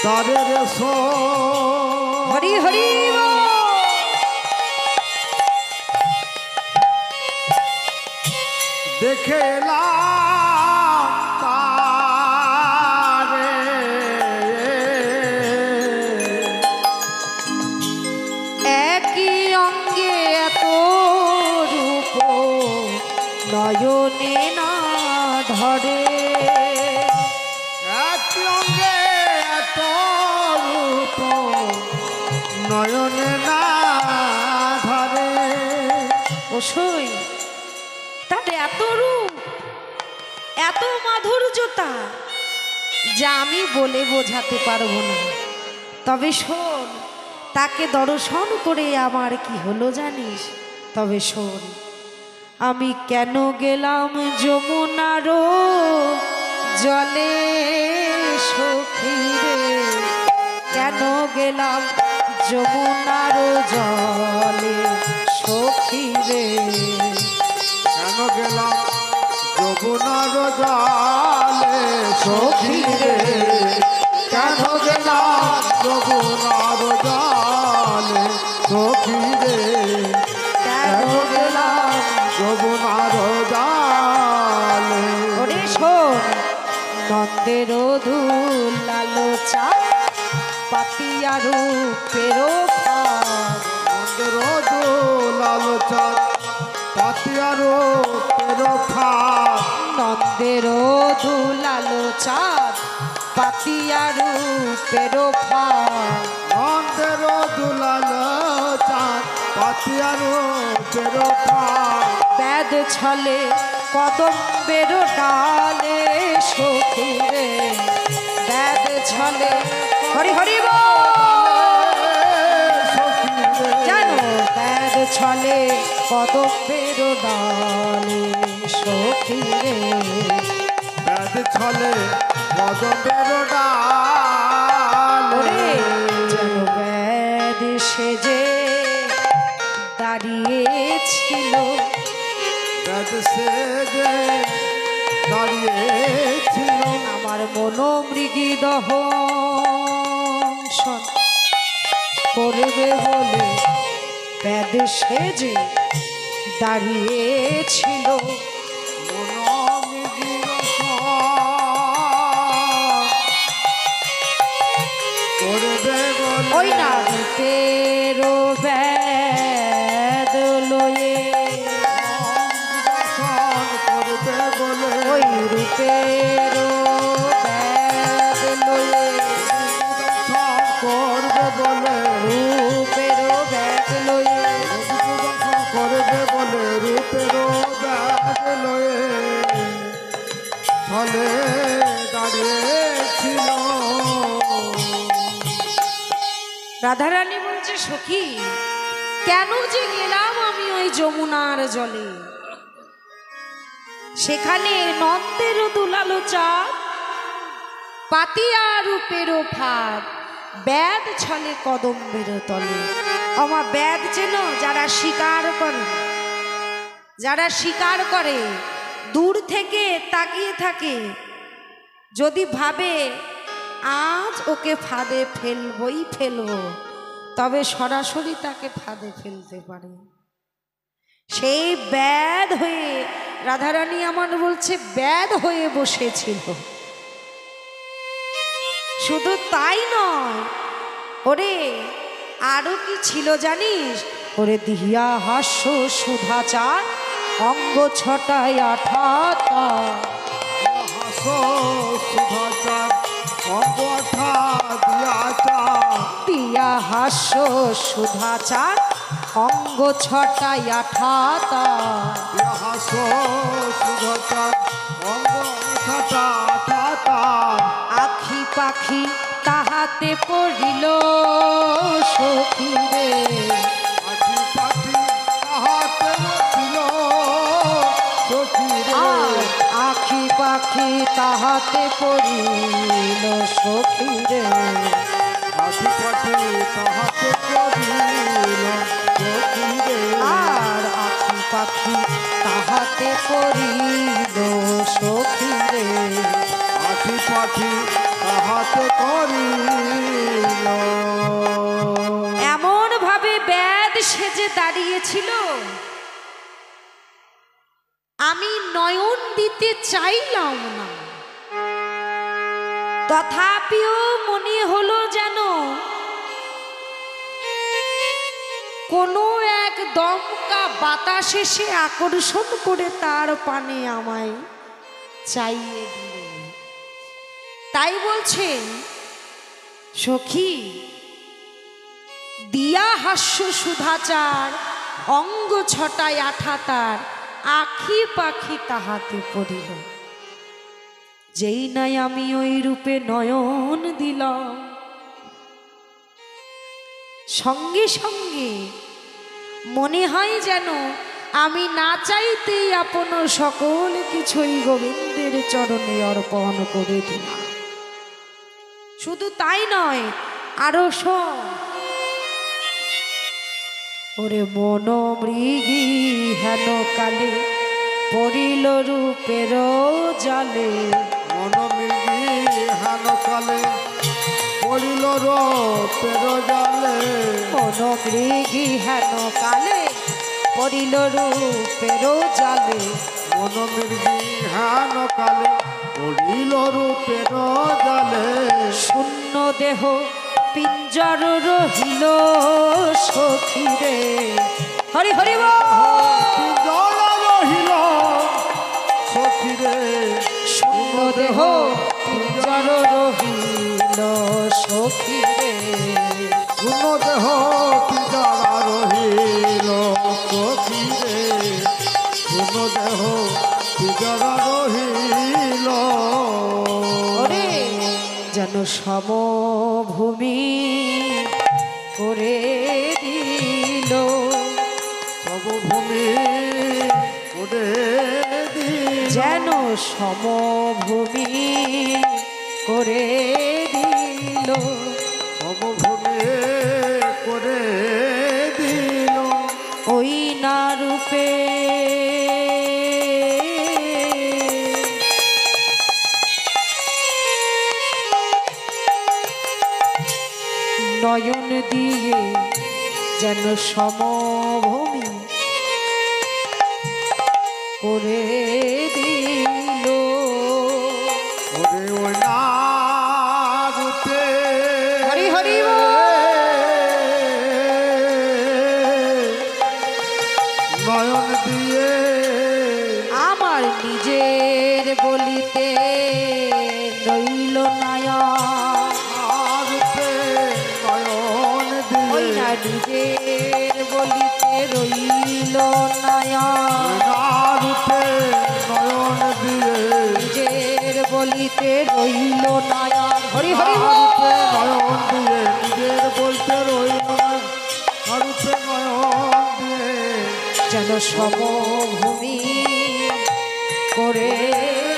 তারে রে সো হরি হরি দেখে এলাম তারে একই অঙ্গে এত রূপ নয়নে না ধরে একই অঙ্গে এত রূপ নয়নে না ধরে। অবশ্যই তার এত রূপ এত মাধুর্যতা যা আমি বলে বোঝাতে পারবো না। তবে শোন, তাকে দর্শন করে আমার কি হলো জানিস? তবে শোন, আমি কেন গেলাম যমুনার জলে সখী রে, কেন গেলাম যমুনার জলে সখী রে, কেন গেলাম যমুনার জলে সখী রে, কেন গেলাম যমুনার জলে সখী রে, কেন গেলাম যমুনার জলে। ওরে শোন, নন্দের দুলালো চা পাতিয়া রূপের ফাঁদ, নন্দের দুলালো চাঁদ পাতিয়া রূপের ফাঁদ, নন্দের দুলালো চাঁদ পাতিয়া রূপের ফাঁদ, নন্দের দুলালো চাঁদ পাতিয়া রূপের ফাঁদ। বেদ ছলে কদম্বের ডালে সখী রে, বেদ ছলে হরি হরি জানো, বেদ ছলে কদম্বের ডালে সখী রে, বেদ ছলে কদম্বের ডালে, যেন বেদ সেজে দাঁড়িয়েছিল, বেদ সেজে দাঁড়িয়েছিল আমার মনোমৃগী দহন করবে বলে বেদ সেজে দাঁড়িয়েছিল, করবে বলে ওই না রূপের বেদ লয়ে, করবে বলে ওই রূপের বেদ লয়ে, করবে বলে রূপের বেদ লয়ে, করবে বলে রূপের ব্যাগ লয়ে ফলে দাঁড়িয়েছিল। রাধারানী বলছে সখী, কেন যে গেলাম আমি ওই যমুনার জলে, সেখানে নন্দের দুলালো চাঁদ পাতিয়া রূপের ফাঁদ, বেদ ছলে কদম্বের তলে। আমার বেদ চেন, যারা শিকার করে, যারা শিকার করে দূর থেকে তাকিয়ে থাকে, যদি ভাবে আজ ওকে ফাঁদে ফেলবই ফেলবো, তবে সরাসরি তাকে ফাঁদে ফেলতে পারে। সেই ব্যাধ হয়ে রাধারানী আমার বলছে ব্যাধ হয়ে বসেছিল। শুধু তাই নয়, ওরে আরো কি ছিল জানিস? ওরে দিহিয়া হাস্য সুধাচার অঙ্গ ছটায় আঠাতা, হাসো সুধাচার অঙ্গ আঠা দিয়া হাস্য সুধাচার অঙ্গ ছটায় আঠাতা, হাসো সুধাচার অঙ্গ আঠা আখি পাখি তাহাতে পড়িল সখী রে, আখি পাখি তাহাতে ছিল সখী রে, আখি পাখি তাহাতে পড়িল সখী রে, আখি পাখি তাহাতে পড়িল সখী রে, আর আখি পাখি তাহাতে পড়িল সখী রে, আখি পাখি তাহাতে তাহাতে করিল। এমন ভাবে ব্যাদ সেজে দাঁড়িয়েছিল, আমি নয়ন দিতে চাইলাম না, তথাপিও মনে হলো যেন কোনো এক দমকা বাতাস এসে আকর্ষণ করে তার পানে আমায় চাইয়ে দিল। তাই বলছেন সখী, দিয়া হাস্য সুধাচার, অঙ্গ ছটায় আঠা তার, আখি পাখি তাহাতে পড়িল। যেই নাই আমি ওই রূপে নয়ন দিলাম, সঙ্গে সঙ্গে মনে হয় যেন আমি না চাইতেই আপন সকল কিছুই গোবিন্দের চরণে অর্পণ করে দিলাম। শুধু তাই নয়, আরো শোন, ওরে মন মৃগী হেন কালে পড়িল রূপের জালে। মনমৃগী হেন কালে পড়িল রূপের জালে। মন মৃগী হেন কালে পড়িল রূপের জালে। মনমৃগী হেন কালে পড়িল রূপের জালে। শূন্য দেহ পিঞ্জর রহিল সখীরে। হরি হরি জল রহিল সখীরে। শূন্য দেহ পিঞ্জর রহিল সখীরে। শূন্য দেহ পিঞ্জরা রহিল সখীরে। শূন্য দেহ পিঞ্জরা রহিল। ওরে যেন সমভূমি করে দিল। সমভূমি করে দিল। যেন সমভূমি করে দিল। সমভূমি করে দিল। ওই না রূপে নয়ন দিয়ে যেন সমভূমি করে দিল। ওরে ওই না রূপে হরি হরি নয়ন দিয়ে আমার নিজের বলিতে রইল নয়ন। রূপে নয়ন ওই দিয়ে না নিজের বলিতে রইল নয়ন। রূপে নয়ন দিয়ে নিজের বলিতে রইল নয়ন। হরি হরি রূপে নয়ন দিয়ে নিজের বলতে রইল রূপে নয়ন দিয়ে যেন সমভূমি করে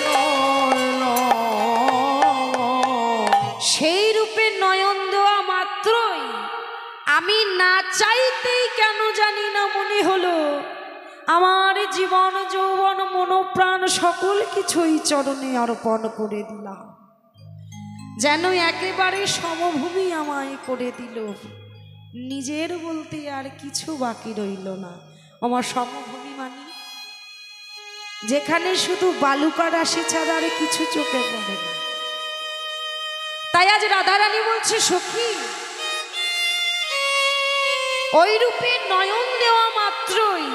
রইল। সেই রূপে নয়ন দেওয়া মাত্রই আমি না চাইতেই কেন জানি না মনে হলো আমার জীবন যৌবন মনোপ্রাণ সকল কিছুই চরণে অর্পণ করে দিলাম। যেন একেবারে সমভূমি আমায় করে দিল, নিজের বলতে আর কিছু বাকি রইল না। আমার সমভূমি মানে যেখানে শুধু বালুকা রাশি ছাড়া আর কিছু চোখে পড়ে না। তাই আজ রাধারানী বলছে সখী, ওই রূপে নয়ন দেওয়া মাত্রই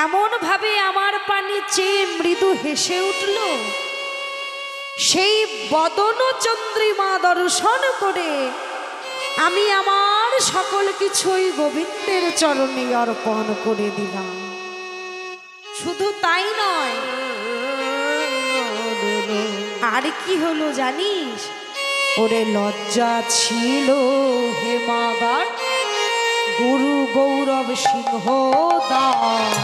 এমন ভাবে আমার পানে চেয়ে মৃদু হেসে উঠল, সেই বদন চন্দ্রিমা দর্শন করে আমি আমার সকল কিছুই গোবিন্দের চরণে অর্পণ করে দিলাম। শুধু তাই নয়, আর কি হলো জানিস? ওরে লজ্জা ছিল হে মাগার গুরু গৌরব সিংহ দাস।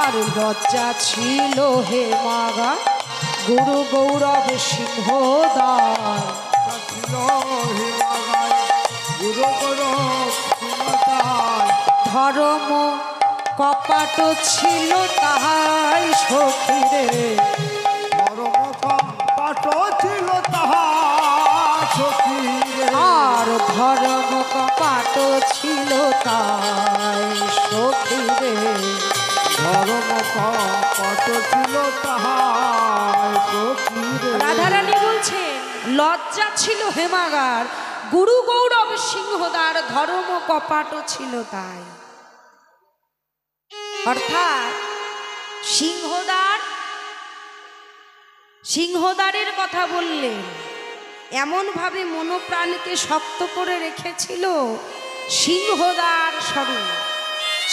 আর লজ্জা ছিল হে মাগা গুরু গৌরব সিংহ দাস। ধর্ম কপাট ছিল তাহাই সখী রে। ধর্ম কপাট ছিল তাহা সখী রে। আর ধর্ম কপাট ছিল তাই সখী রে। ধর্ম কপাট ছিল তাহা সখী রে। রাধারানী বলছে লজ্জা ছিল হেমাগার, গুরু গৌরব সিংহদার ধর্ম কপাট ছিল তাই। অর্থাৎ সিংহদারের কথা বললেন, এমন ভাবে মনোপ্রাণকে শক্ত করে রেখেছিল সিংহদার স্বরূপ।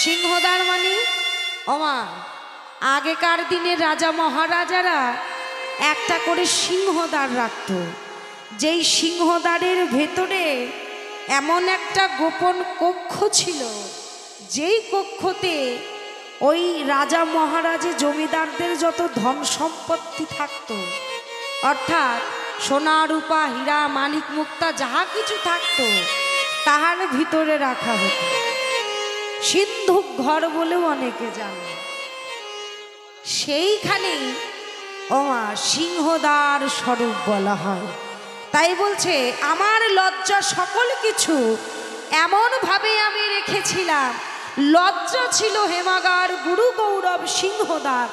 সিংহদার মানে ওমা, আগেকার দিনের রাজা মহারাজারা একটা করে সিংহদার রাখত, যেই সিংহদারের ভেতরে এমন একটা গোপন কক্ষ ছিল, যেই কক্ষতে ওই রাজা মহারাজে জমিদারদের যত ধন সম্পত্তি থাকত, অর্থাৎ সোনা রূপা হীরা মানিক মুক্তা যাহা কিছু থাকত, তাহার ভিতরে রাখা হতো। সিন্ধুক ঘর বলেও অনেকে জানে। সেইখানেই ওমা সিংহদার স্বরূপ বলা হয়। তাই বলছে আমার লজ্জা সকল কিছু এমন ভাবে আমি রেখেছিলাম, লজ্জা ছিল হেমাগার, গুরু গৌরব সিংহদার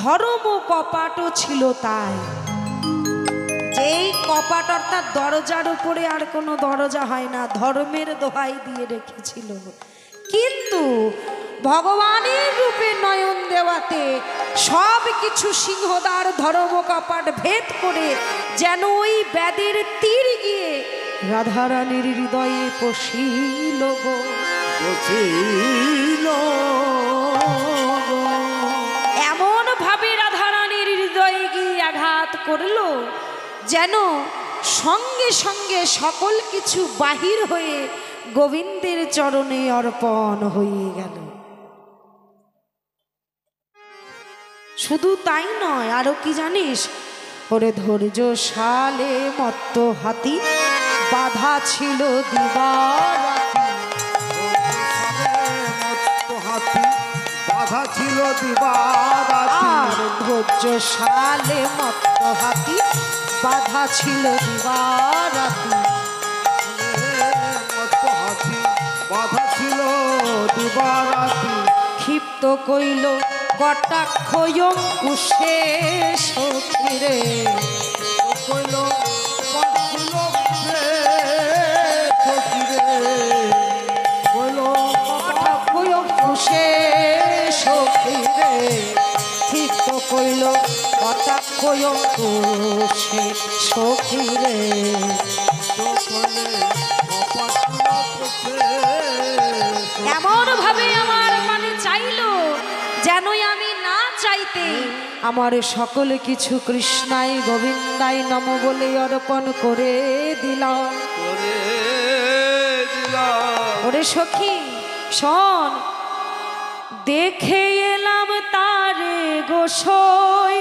ধর্ম কপাটও ছিল তাই। যেই কপাট অর্থাৎ দরজার উপরে আর কোনো দরজা হয় না, ধর্মের দোহাই দিয়ে রেখেছিল। কিন্তু ভগবানের রূপে নয়ন দেওয়াতে সব কিছু সিংহদার ধর্ম কপাট ভেদ করে যেন ওই ব্যাদের তীর গিয়ে রাধারানীর হৃদয়ে পশিল গো। এমন ভাবে রাধারানীর হৃদয়ে গিয়ে আঘাত করলো যেন সঙ্গে সঙ্গে সকল কিছু বাহির হয়ে গোবিন্দের চরণে অর্পণ হয়ে গেল। শুধু তাই নয়, আরো কি জানিস? ওরে ধৈর্য শালে মত্ত হাতি বাধা ছিল হাতি বাধা ছিল দিবারাতি। আর ধৈর্য শালে মত্ত হাতি বাধা ছিল দিবারাতি। হাতি বাধা ছিল দিবারাতি। ক্ষিপ্ত কইল কটাক্ষ অঙ্কুশে সখী রে। কইল পশুল সখী রে। কইল কটাক্ষ অঙ্কুশে সখী রে। ক্ষিপ্ত কইল কটাক্ষ অঙ্কুশে সখী রে। এমন ভাবে আমার মানে চাইলো যেনই আমি না চাইতে আমার সকল কিছু কৃষ্ণাই গোবিন্দাই নম বলে অর্পণ করে দিলাম। ওরে সখী শোন, দেখে এলাম তারে গোসই,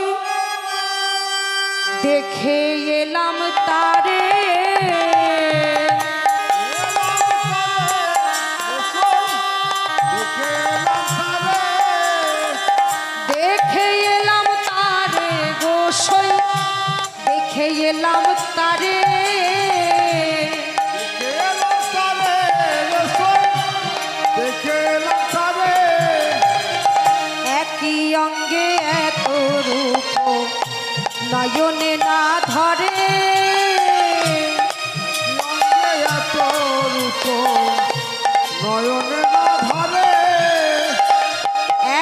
দেখে এলাম তারে। দেখে এলাম তারে গোসই, দেখে এলাম তারে। একই অঙ্গে এত রূপ নয়নে না ধরে। এত রূপ নয়নে না ধরে।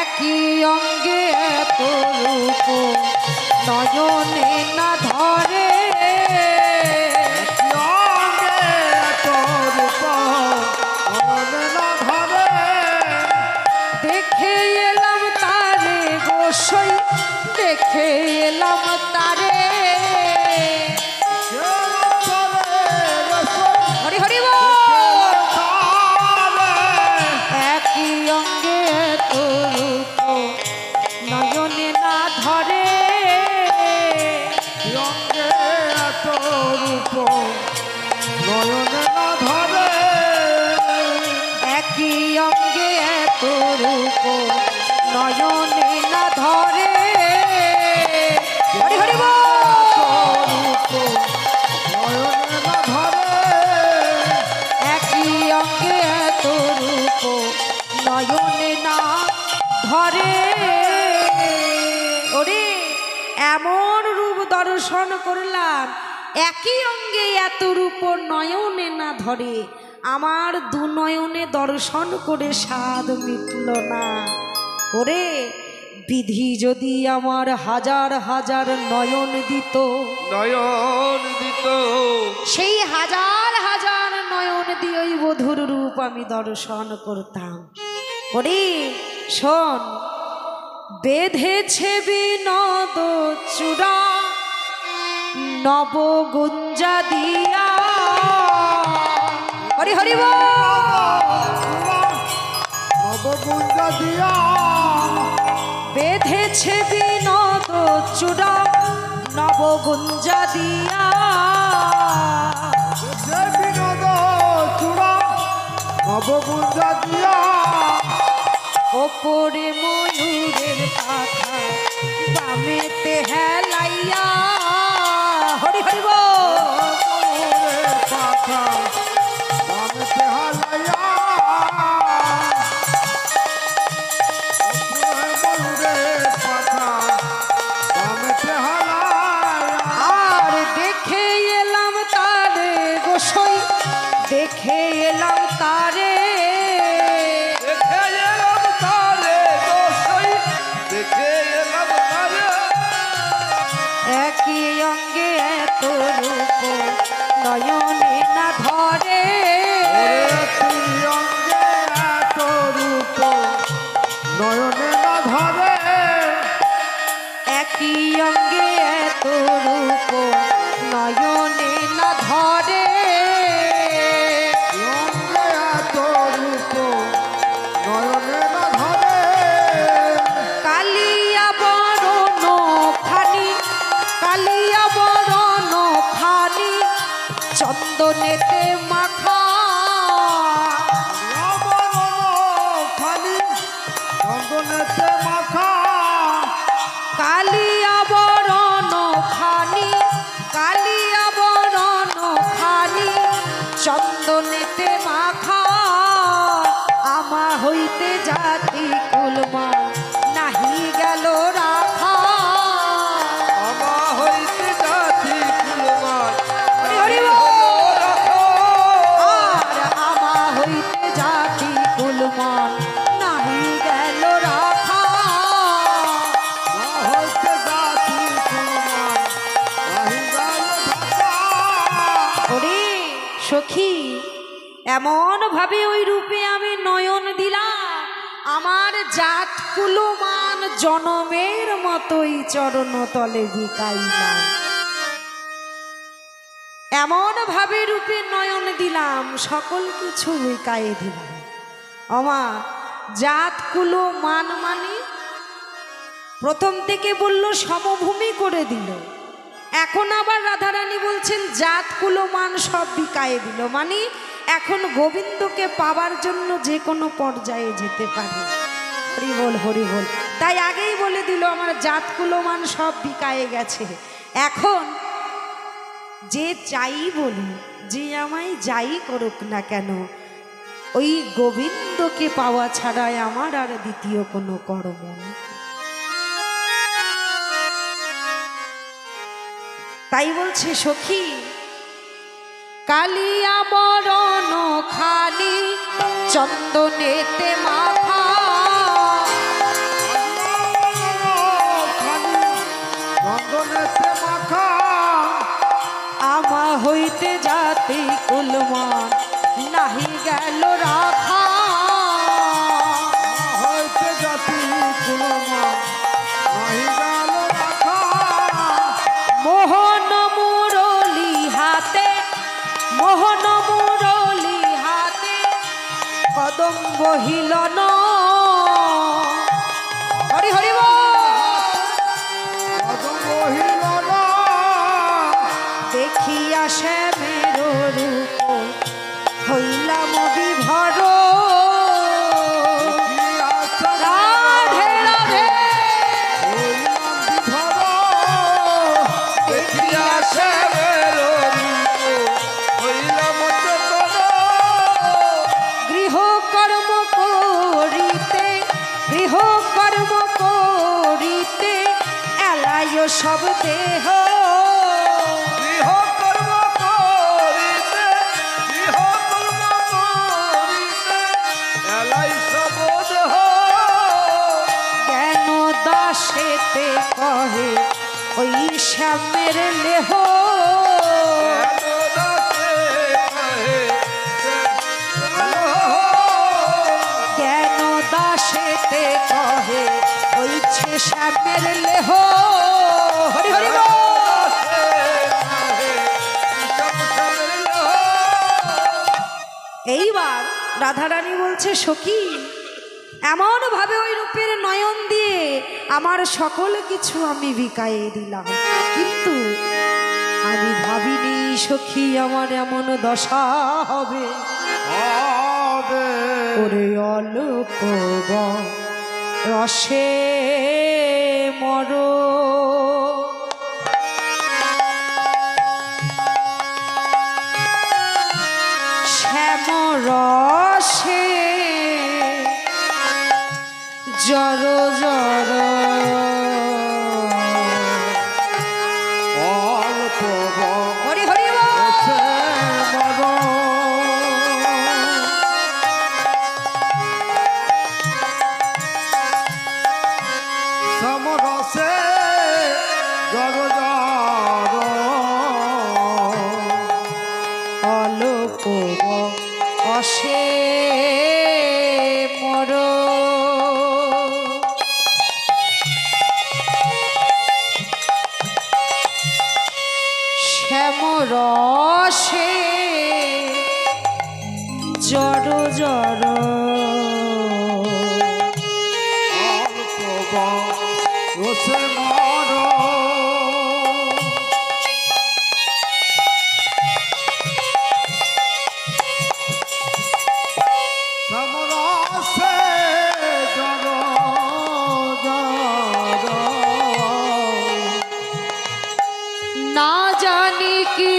একই অঙ্গে এত রূপ নয়নে না ধরে। দেখে এলাম তারে গোসই, দেখে এলাম তারে। হরি হরি বল। একই অঙ্গে এত রূপ নয়নে না ধরে। নয়নে না ধরে। একই অঙ্গে এত রূপ নয়নে না ধরে। হরি হরি বল। নয়নে না ধরে একই অঙ্গে এত রূপ নয়নে না ধরে। ওরে এমন রূপ দর্শন করলাম, একই অঙ্গে এত রূপ নয়নে না ধরে। আমার দু নয়নে দর্শন করে স্বাদ মিটল না। ওরে বিধি যদি আমার হাজার হাজার নয়ন দিত, নয়ন দিত সেই হাজার হাজার নয়ন দিয়ে ওই বধুর রূপ আমি দর্শন করতাম। ওরে শোন, বেঁধেছে বিনোদ চূড়া নবগুঞ্জা দিয়া। হরি হরি বল। নবগুঞ্জা দিয়া বেঁধেছে বিনোদ চূড়া নবগুঞ্জা দিয়া। সে বিনোদ চূড়া নবগুঞ্জা দিয়া ওপরে ময়ূরের পাখা বামেতে হেলাইয়া। হরি হরি বল। ময়ূরের পাখা বামেতে হালাইয়া ময়ূরের পাখা বামেতে হালাইয়া। আর দেখে এলাম তারে গোসাই, দেখে এলাম তারে। দেখে এলাম তারে গোসাই, দেখে এলাম তারে। একই অঙ্গে এত রূপ নয়নে না ধরে। ওরে তুই অঙ্গে এত রূপ নয়নে না ধরে। একই অঙ্গে এত রূপ নয়নে না ধরে। অঙ্গে এত রূপ নয়নে না ধরে। কালিয়া বরণ খানি, কালিয়া বরণ খানি চন্দনেতে মাখা। আমার খালি চন্দনেতে মাখা। কালিয়া বরণ খানি, কালিয়া বরণ খানি চন্দনেতে মাখা। আমা হইতে জাতি কুলমা নাহি গেল রাখা। আমা হইতে জাতি কুলমান হরি হরি বল। আর আমা হইতে জাতি কুলমান নাহি গেল রাখা। হইতে জাতি কুলমান নাহি গেল ঢাকা। ওরে সখী, এমন ভাবে ওই রূপে আমি নয়ন দিলাম, আমার জাত কুলমান জনমের মতোই চরণ তলে বিকাইলাম। এমন ভাবে রূপে নয়ন দিলাম, সকল কিছু বিকায়ে দিলাম। আমার জাত কুলমান মানে প্রথম থেকে বলল সমভূমি করে দিল, এখন আবার রাধারানী বলছেন জাত কুলমান সব বিকায়ে দিল, মানে এখন গোবিন্দকে পাবার জন্য যে কোনো পর্যায়ে যেতে পারে। হরি বল হরি বল। তাই আগেই বলে দিল আমার জাত কুলমান সব বিকায়ে গেছে। এখন যে চাই বলি, যে আমায় যাই করুক না কেন, ওই গোবিন্দকে পাওয়া ছাড়াই আমার আর দ্বিতীয় কোনো কর্ম নেই। তাই বলছে সখী, কালিয়া বরণ খানি চন্দনেতে মাখা। চন্দনেতে মাখা। আমা হইতে জাতি কুলমান নাহি গেল রাখা। হইতে জাতি কুলমান নাহি গেল রাখা। মোহন মুরলি হাতে, মোহন মুরলি হাতে কদম বহিল ন। হরি হরি বল। কদম বহিল না। দেখিয়া শ্যামের রূপ হইলাম বিভর। সব দেহ গৃহকর্ম করিতে গৃহকর্ম করিতে এলাই সব দেহ জ্ঞান দাসেতে কহে ওই শ্যামের লেহ জ্ঞান দাসেতে কহে ওই শ্যামের লেহ হরি হরি বল। এইবার রাধারানী বলছে সখী এমন ভাবে ওই রূপের নয়ন দিয়ে আমার সকল কিছু আমি বিকায়ে দিলাম, কিন্তু আমি ভাবিনি সখী আমার এমন দশা হবে। ওরে অল্প রসে মর শ্যাম রসে জর জর অল্প হরি হরি বসে মর সমরসে জর জর অল্প অসে মর শ্যাম রসে জড় জড় অল্প বসে মর সমরসে জর জর না জানি কি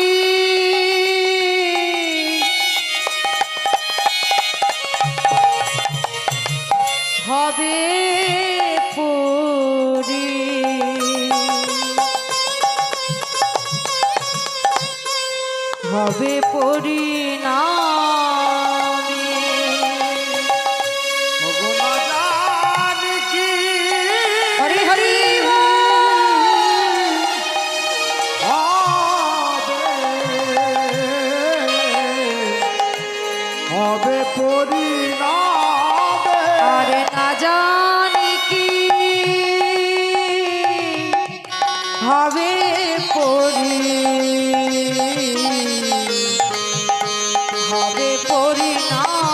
হবে পরি হবে পরিণামে ভগবান কি হরি হরি হবে পরিণামে আরে না জানি কি হবে হবে পরিণাম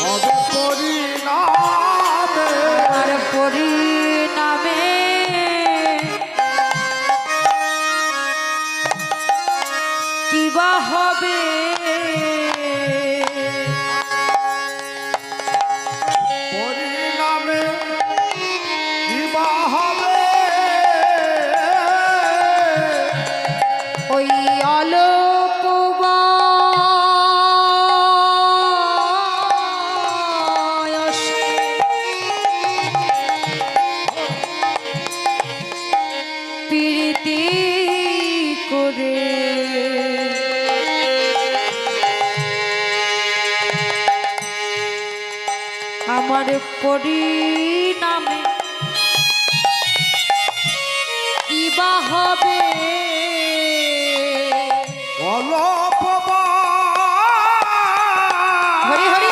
হবে পরিণামে আর পরিণামে কিবা হবে পরিণামে কিবা হবে ওই অল্প বয়সে প্রীতি করে আমার পরিণামে কিবা হবে অল্প হরি হরি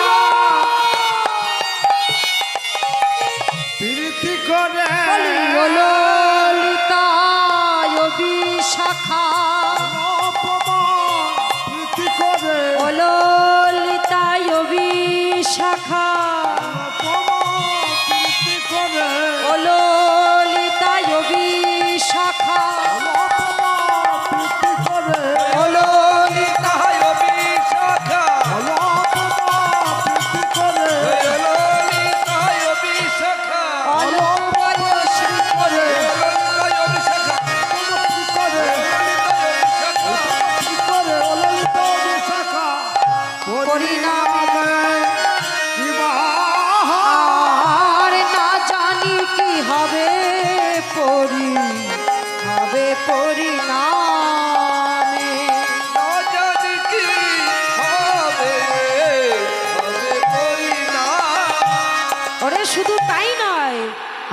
প্রীতি করে ললিতা বিশাখা প্রীতি করে ললিতা বিশাখা প্রীতি করে ললিতা বিশাখা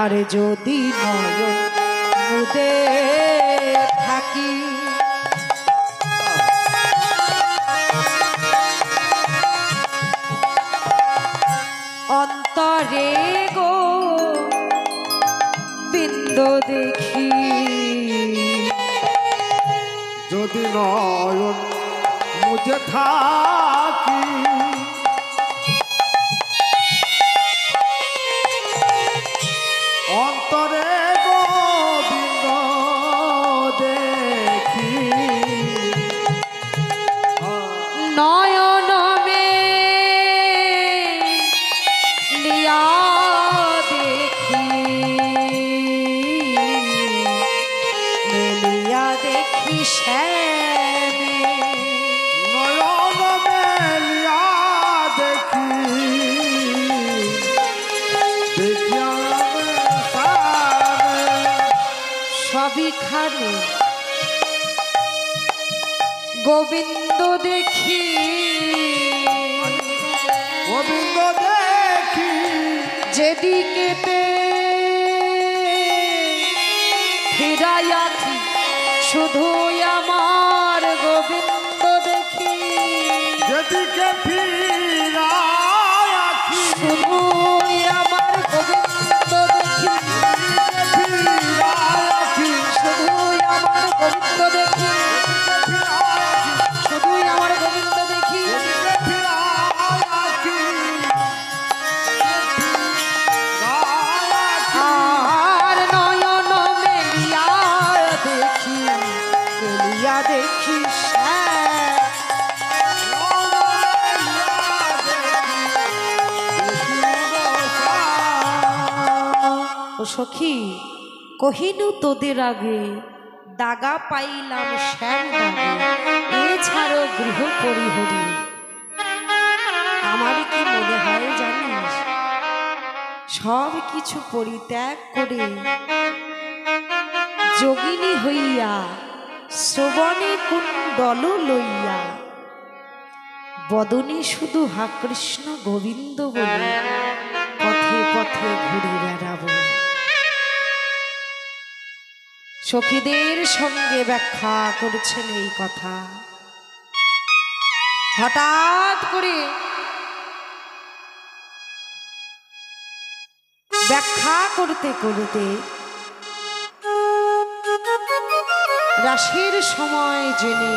আরে যদি নয়ন মুদে থাকি অন্তরে গো বিন্দু দেখি যদি নয়ন মুঝে থাকি অন্তরে গোবিন্দ দেখি নয়ন মে লিয়া দেখি মেলিয়া দেখি শ্যামে নয়ন মেলিয়া দেখি দেখিয়া সবই খানে গোবিন্দ দেখি গোবিন্দ দেখি যেদিকেতে ফিরাইয়াছি শুধু আমার গোবিন্দ দেখি যেদিকে ফিরাইয়াছি শুধু আমার গোবিন্দ দেখি ফিরাইয়াছি শুধু আমার গোবিন্দ দেখি শুধু আমার গোবিন্দ দেখি ফিরাইয়াছি আর নয়ন মেলিয়া দেখি মেলিয়া দেখি ও সখী কহিনু তোদের আগে দাগা পাইলাম শ্যাম দাগে এছাড়াও গৃহ পরিহরি আমার কি মনে হয় জানিস সব কিছু পরিত্যাগ করে যোগিনী হইয়া শ্রবণে কুণ্ডল লইয়া বদনে শুধু হা কৃষ্ণ গোবিন্দ বলে পথে পথে ঘুরে বেড়াবো সখীদের সঙ্গে ব্যাখ্যা করছেন এই কথা হঠাৎ করে ব্যাখ্যা করতে করতে রাসের সময় জেনে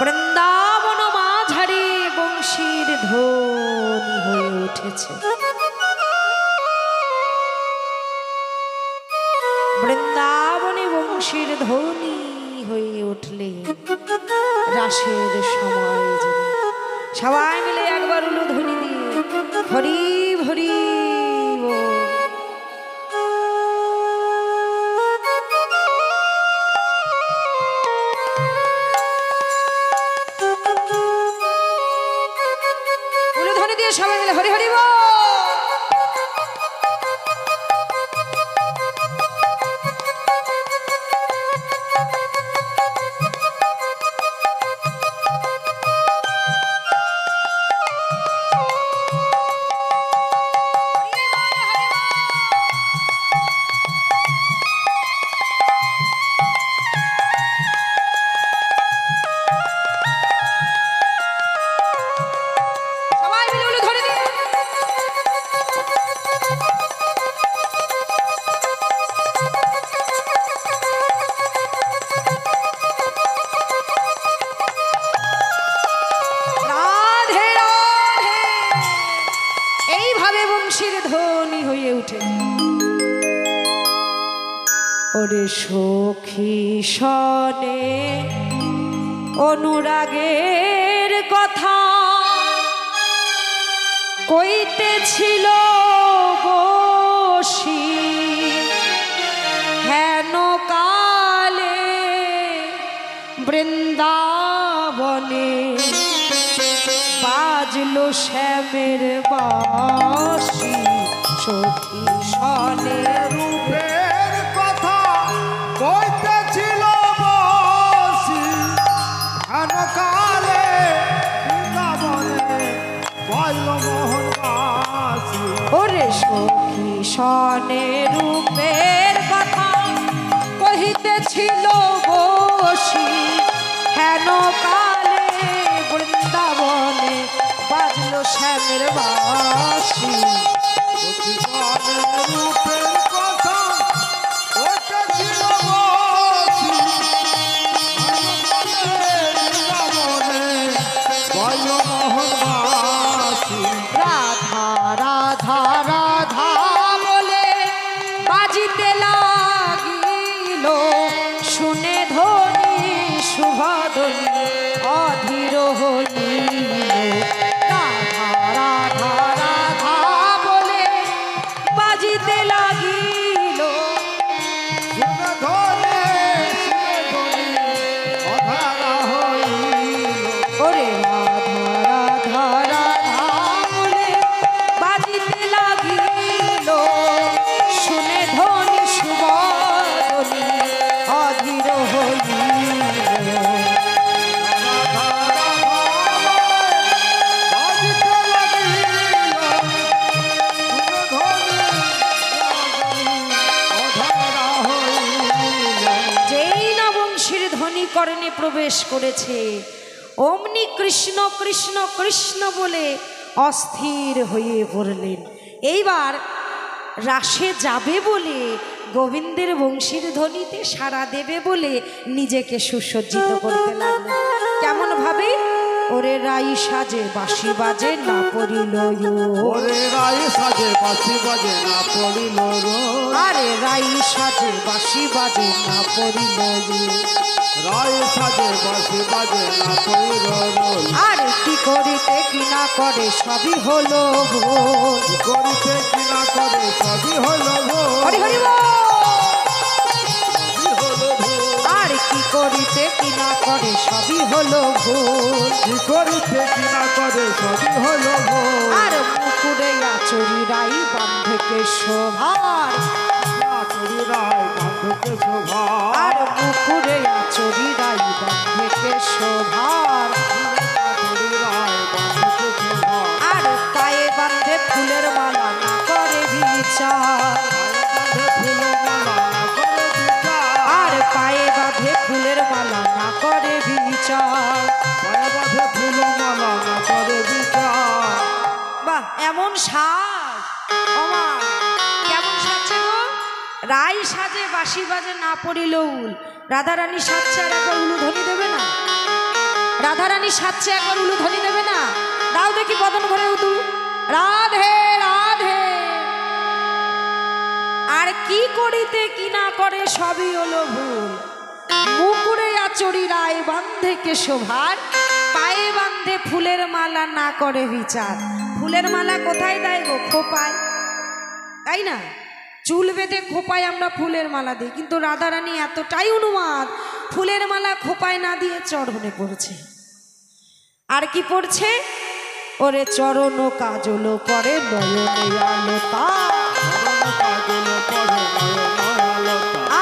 বৃন্দাবন মাঝারি বংশীর ধ্বনি হয়ে উঠেছে বৃন্দাবনে বংশীর ধ্বনি হয়ে উঠলে রাসের সময় জেনে সবাই মিলে একবার উলু ধ্বনি দিয়ে হরি হরি বল। উলু ধ্বনি দিয়ে সবাই মিলে হরি হরি বল। সবাই মিলে উলু ধ্বনি দিয়ে রাধে রাধে এইভাবে বংশীর ধ্বনি হয়ে উঠে ওরে সখী শনে অনুরাগের কথা কইতেছিল বসি হেন কালে বৃন্দাবনে বাজলো শ্যামের বাঁশি সখী শনে রূপের কথা কইতেছিল বসি কালে বৃন্দাবনে পাইল মোহন বাসি ওরে সখী সনে রূপের কথা কহিতেছিল বসি, হেন কালে বৃন্দাবনে বাজলো শ্যামের বাঁশি। সখী সনে রূপের কথা কইতেছিল বসি, বৃন্দাবনে বাজলো মোহনবাসী। রাধা রাধা রাধা বলে বাজিতে লাগিল, শুনে ধ্বনি শুভধ্বনি অধীর হইল। রাধা রাধা রাধা বলে বাজিতে লাগিল, শুনে ধরে অধারা হইল। ওরে রাধা রাধা রাধা বলে বাজিতে লাগিল, শুনে ধ্বনি শুভধ্বনি অধীর হইল। যেই না বংশীর ধ্বনি করণে প্রবেশ করেছে, অমনি কৃষ্ণ কৃষ্ণ কৃষ্ণ বলে অস্থির হয়ে পড়লেন। এইবার রাসে যাবে বলে, গোবিন্দের বংশীর ধ্বনিতে সাড়া দেবে বলে নিজেকে সুসজ্জিত করতে লাগলেন। কেমন ভাবে? ওরে রাই সাজে বাঁশি বাজে না পড়িল ওরে রায় সাজে বাঁশি বাজে না পড়িল রোল। আরে রাই সাজে বাঁশি বাজে না পড়িল রায় সাজে বাঁশি বাজে না পড়িল রোল। আরে কি করিতে কি না করে সবই হলো ভুল। করিতে কি না করে সবই হলো ভুল। হরি হরি বল। সবই হলো ভুল। আর কি করিতে কি না করে সবই হলো ভুল। কি করিতে কি না করে সবই হলো ভুল। আর মুকুরে আচরি রাই বান্ধকে শোভার, আচরি রায় বান্ধকে শোভা। আর মুকুরে আচরি রাই বান্ধকে শোভার, আচরি রায় বান্ধকে শোভা। আর পায়ে বান্ধে ফুলের মালা না করে বিচার, আর পায়ে বাঁধে ফুলের মালা না করে বিচার। বাহ, এমন সাজ আমার কেমন সাজছে গো? রাই সাজে বাঁশি বাজে না পড়িল উল। রাধারানী সাজছে আর একবার উলুধ্বনি দেবে না? রাধারানী সাজছে একবার উলুধ্বনি দেবে না? দাও দেখি বদন ভরে উদু। রাধে রাধে। আর কি করিতে কি না করে সবই হলো ভুল। মুকুরে আচরি রায় বান্ধে কেশভার, পায়ে বান্ধে ফুলের মালা না করে বিচার। ফুলের মালা কোথায় দেয় গো? খোপায়, তাই না? চুল বেঁধে খোপায় আমরা ফুলের মালা দিই, কিন্তু রাধারানী এতটাই অনুমাদ, ফুলের মালা খোপায় না দিয়ে চরণে পড়ছে। আর কি পড়ছে? ওরে চরণ কাজল করে নয়নে আলতা,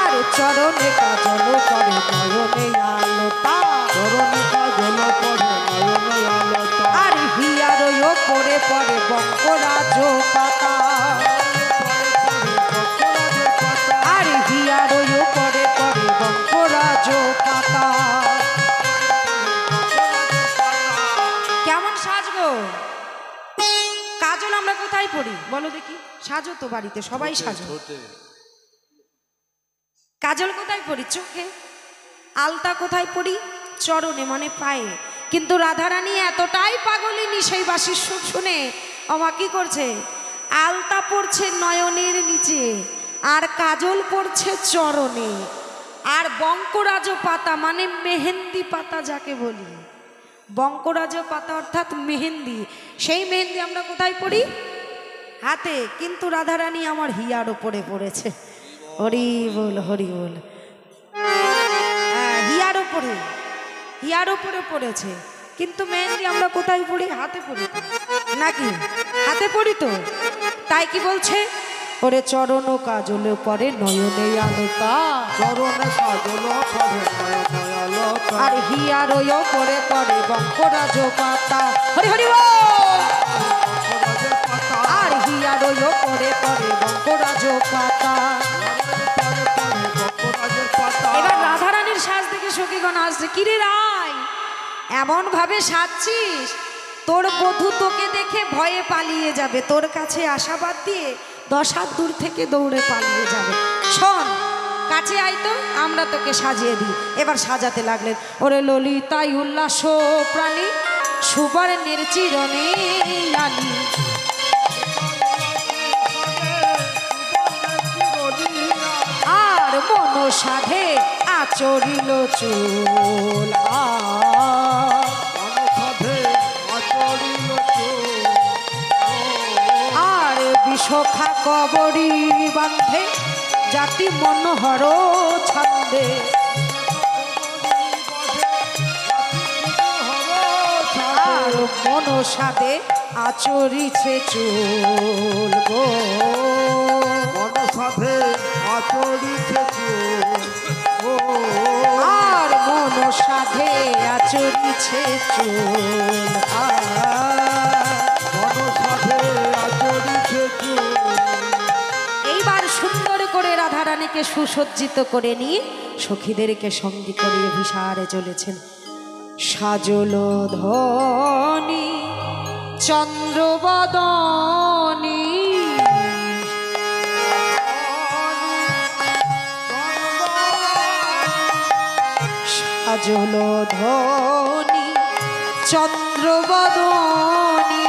আর চরণে কাজল করে নয়নে আলতা, আর হিয়ার করে পরে বঙ্করাজ পাতা, আর হিয়ার করে পরে বঙ্করাজ পাতা। কেমন সাজগো? কাজল আমরা কোথায় পড়ি বলো দেখি? সাজো তো বাড়িতে, সবাই সাজো। কাজল কোথায় পড়ি? চোখে। আলতা কোথায় পড়ি? চরণে, মানে পায়ে। কিন্তু রাধারানী এতটাই পাগলিনী সেই বাঁশির সুর শুনে আমা কি করছে? আলতা পড়ছে নয়নের নিচে, আর কাজল পড়ছে চরণে, আর বঙ্করাজ পাতা মানে মেহেন্দি পাতা যাকে বলি, বঙ্করাজ পাতা অর্থাৎ মেহেন্দি, সেই মেহেন্দি আমরা কোথায় পড়ি? হাতে। কিন্তু রাধারানী আমার হিয়ার ওপরে পড়েছে। হরি বল হরি বল। হিয়ার ওপরে, হিয়ার ওপরে পড়েছে, কিন্তু মেহেন্দি আমরা কোথায় পড়ি? হাতে পড়ি তো, নাকি? হাতে পড়ি তো। তাই কি বলছে? ওরে চরণ কাজল পরে নয়নে আলতা, চরণে কাজল পরে নয়নে আলতা, আর হিয়ার ওপরে পরে বঙ্করাজ পাতা। হরি হরি বল। আর হিয়ার আর ওই পরে পরে বঙ্করাজ পাতা। পরে পরে বঙ্করাজের পাতা। এবার রাধারানীর সাজ দেখে সখীগণ আসছে, কিরে রায় এমন ভাবে সাজছিস, তোর বধূ তোকে দেখে ভয়ে পালিয়ে যাবে, তোর কাছে আশাবাদ দিয়ে 10 হাত দূর থেকে দৌড়ে পালিয়ে যাবে। শোন কাছে আয় তো, আমরা তোকে সাজিয়ে দিই। এবার সাজাতে লাগলেন, ওরে ললিতাই উল্লাস প্রাণী সুবর্ণের চিরনে আনি, আর মনসাধে আচরিল চুল, আর বিশোখা কবরী বান্ধে জাতি মনোহর ছন্দে, আর মনসাদে আচরিছে চুল গো, মনসাধে আচরিছে চুল, আর মনসাধে আচরিছে চুল, মনসাধে আচরিছে চুল। এইবার সুন্দর করে রাধারানীকে সুসজ্জিত করে নিয়ে সখীদেরকে সঙ্গী করে অভিসারে চলেছেন। সাজল ধনী চন্দ্রবদনী, সাজল ধনী চন্দ্রবদনী,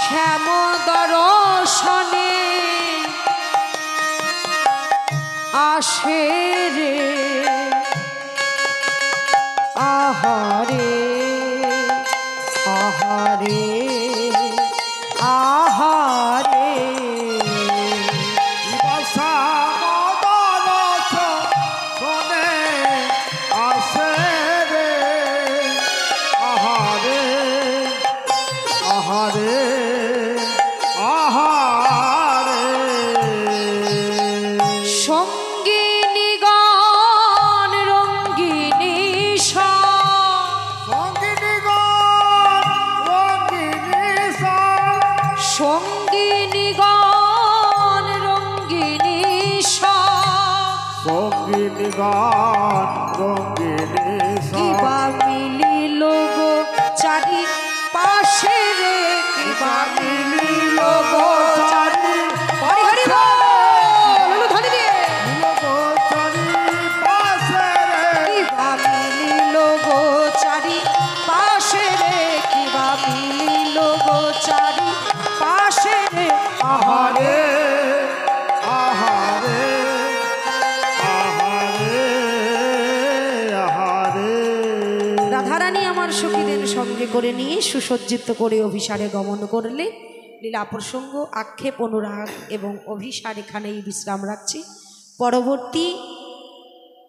শ্যাম দর্শনে আসে রে, আহারে আহারে আহারে, বাসা মদন শোনে আসে রে, আহারে আহারে আহারে। সঙ্গিনী গান রঙ্গিনী সঙ্গিনী রঙ্গিনী সঙ্গিনী গান রঙ্গিনী সঙ্গিনী গান রঙ্গিনী কিবা মিলিল গো চারি পাশে রে, কিবা মিলিল গো চারি, হরি হরি বল ধরি দিয়ে, কিবা মিলিল গো চারি পাশে রে, কিবা মিলিল গো চারি পাশে রে, আহারে আহারে আহারে আহারে। রাধারানী আমার সখীদের সঙ্গে করে নিয়ে সুসজ্জিত করে অভিসারে গমন করলে। লীলা প্রসঙ্গ আক্ষেপ অনুরাগ এবং অভিসার এখানেই বিশ্রাম রাখছি। পরবর্তী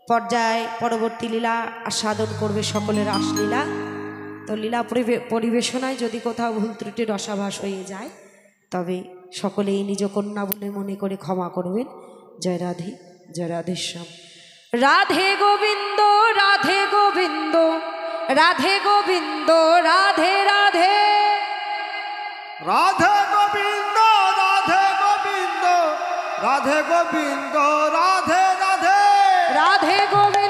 পর্যায়ে পরবর্তী লীলা আস্বাদন করবে সকলের রাসলীলা। তো লীলা পরিবেশনায় যদি কোথাও ভুল ত্রুটি রসাভাস হয়ে যায় তবে সকলেই নিজ কন্যা বলে মনে করে ক্ষমা করবেন। জয় রাধে, জয় রাধেশ্যাম। রাধে গোবিন্দ রাধে গোবিন্দ রাধে গোবিন্দ রাধে রাধে, রাধে গোবিন্দ রাধে গোবিন্দ রাধে গোবিন্দ রাধে রাধে, রাধে গোবিন্দ